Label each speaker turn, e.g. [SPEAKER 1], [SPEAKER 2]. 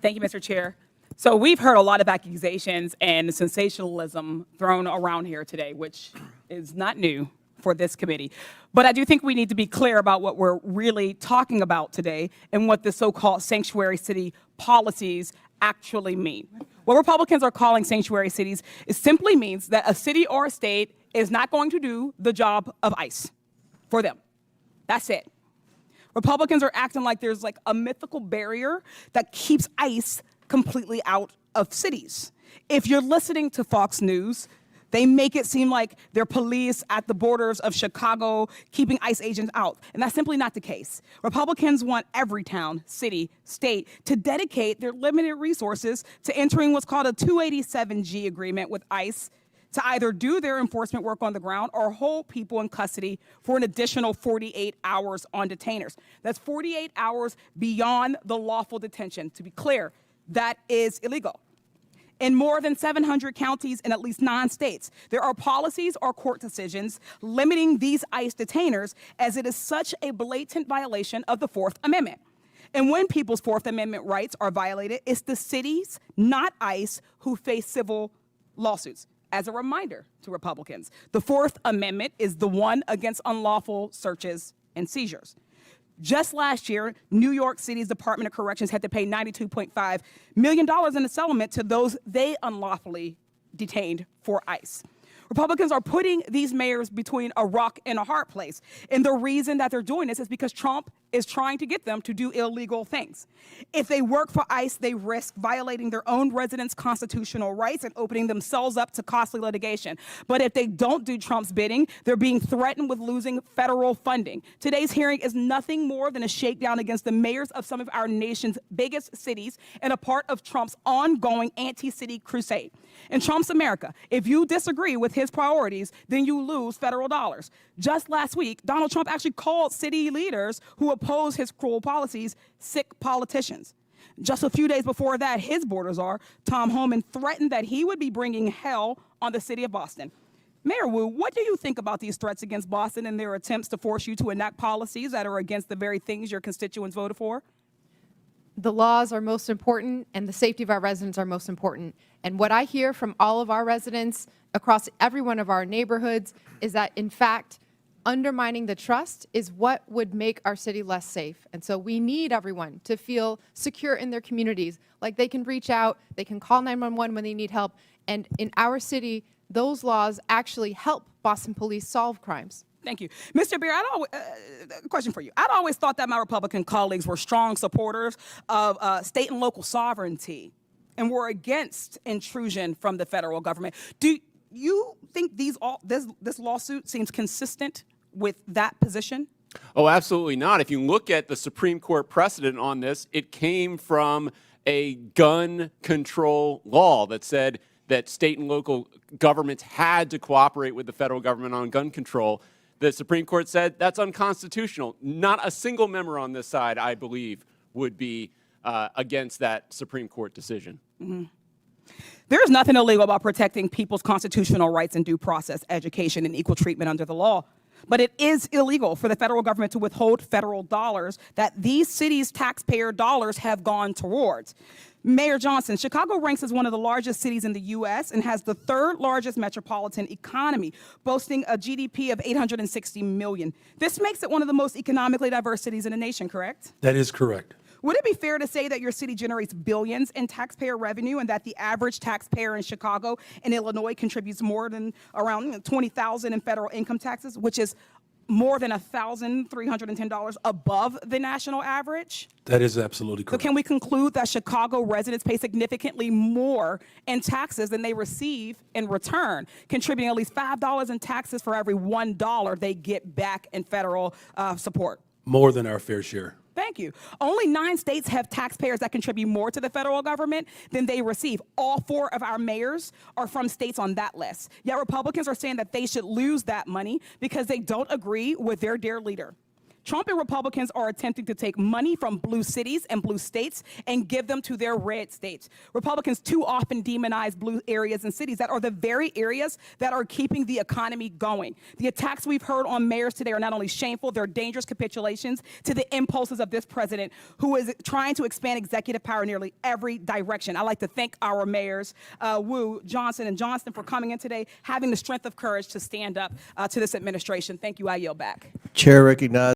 [SPEAKER 1] Thank you, Mr. Chair. So we've heard a lot of accusations and sensationalism thrown around here today, which is not new for this committee. But I do think we need to be clear about what we're really talking about today and what the so-called sanctuary city policies actually mean. What Republicans are calling sanctuary cities, it simply means that a city or a state is not going to do the job of ICE for them. That's it. Republicans are acting like there's like a mythical barrier that keeps ICE completely out of cities. If you're listening to Fox News, they make it seem like they're police at the borders of Chicago keeping ICE agents out, and that's simply not the case. Republicans want every town, city, state to dedicate their limited resources to entering what's called a 287G agreement with ICE to either do their enforcement work on the ground or hold people in custody for an additional 48 hours on detainers. That's 48 hours beyond the lawful detention. To be clear, that is illegal. In more than 700 counties in at least 9 states, there are policies or court decisions limiting these ICE detainers, as it is such a blatant violation of the Fourth Amendment. And when people's Fourth Amendment rights are violated, it's the cities, not ICE, who face civil lawsuits. As a reminder to Republicans, the Fourth Amendment is the one against unlawful searches and seizures. Just last year, New York City's Department of Corrections had to pay $92.5 million in a settlement to those they unlawfully detained for ICE. Republicans are putting these mayors between a rock and a hard place. And the reason that they're doing this is because Trump is trying to get them to do illegal things. If they work for ICE, they risk violating their own residents' constitutional rights and opening themselves up to costly litigation. But if they don't do Trump's bidding, they're being threatened with losing federal funding. Today's hearing is nothing more than a shakedown against the mayors of some of our nation's biggest cities and a part of Trump's ongoing anti-city crusade. In Trump's America, if you disagree with his priorities, then you lose federal dollars. Just last week, Donald Trump actually called city leaders who oppose his cruel policies sick politicians. Just a few days before that, his border czar, Tom Homan, threatened that he would be bringing hell on the city of Boston. Mayor Wu, what do you think about these threats against Boston and their attempts to force you to enact policies that are against the very things your constituents voted for?
[SPEAKER 2] The laws are most important and the safety of our residents are most important. And what I hear from all of our residents across every one of our neighborhoods is that, in fact, undermining the trust is what would make our city less safe. And so we need everyone to feel secure in their communities, like they can reach out, they can call 911 when they need help. And in our city, those laws actually help Boston police solve crimes.
[SPEAKER 1] Thank you. Mr. Beer, question for you. I'd always thought that my Republican colleagues were strong supporters of state and local sovereignty and were against intrusion from the federal government. Do you think this lawsuit seems consistent with that position?
[SPEAKER 3] Oh, absolutely not. If you look at the Supreme Court precedent on this, it came from a gun control law that said that state and local governments had to cooperate with the federal government on gun control. The Supreme Court said that's unconstitutional. Not a single member on this side, I believe, would be against that Supreme Court decision.
[SPEAKER 1] Mm-hmm. There is nothing illegal about protecting people's constitutional rights and due process, education, and equal treatment under the law. But it is illegal for the federal government to withhold federal dollars that these cities' taxpayer dollars have gone towards. Mayor Johnson, Chicago ranks as one of the largest cities in the U.S. and has the 3rd largest metropolitan economy, boasting a GDP of $860 million. This makes it one of the most economically diverse cities in the nation, correct?
[SPEAKER 4] That is correct.
[SPEAKER 1] Would it be fair to say that your city generates billions in taxpayer revenue and that the average taxpayer in Chicago and Illinois contributes more than around $20,000 in federal income taxes, which is more than $1,310 above the national average?
[SPEAKER 4] That is absolutely correct.
[SPEAKER 1] So can we conclude that Chicago residents pay significantly more in taxes than they receive in return, contributing at least $5 in taxes for every $1 they get back in federal support?
[SPEAKER 4] More than our fair share.
[SPEAKER 1] Thank you. Only 9 states have taxpayers that contribute more to the federal government than they receive. All 4 of our mayors are from states on that list. Yet Republicans are saying that they should lose that money because they don't agree with their dear leader. Trump and Republicans are attempting to take money from blue cities and blue states and give them to their red states. Republicans too often demonize blue areas and cities that are the very areas that are keeping the economy going. The attacks we've heard on mayors today are not only shameful, they're dangerous capitulations to the impulses of this president who is trying to expand executive power in nearly every direction. I'd like to thank our mayors, Wu, Johnson, and Johnston for coming in today, having the strength of courage to stand up to this administration. Thank you. I yield back.
[SPEAKER 5] Chair recognizes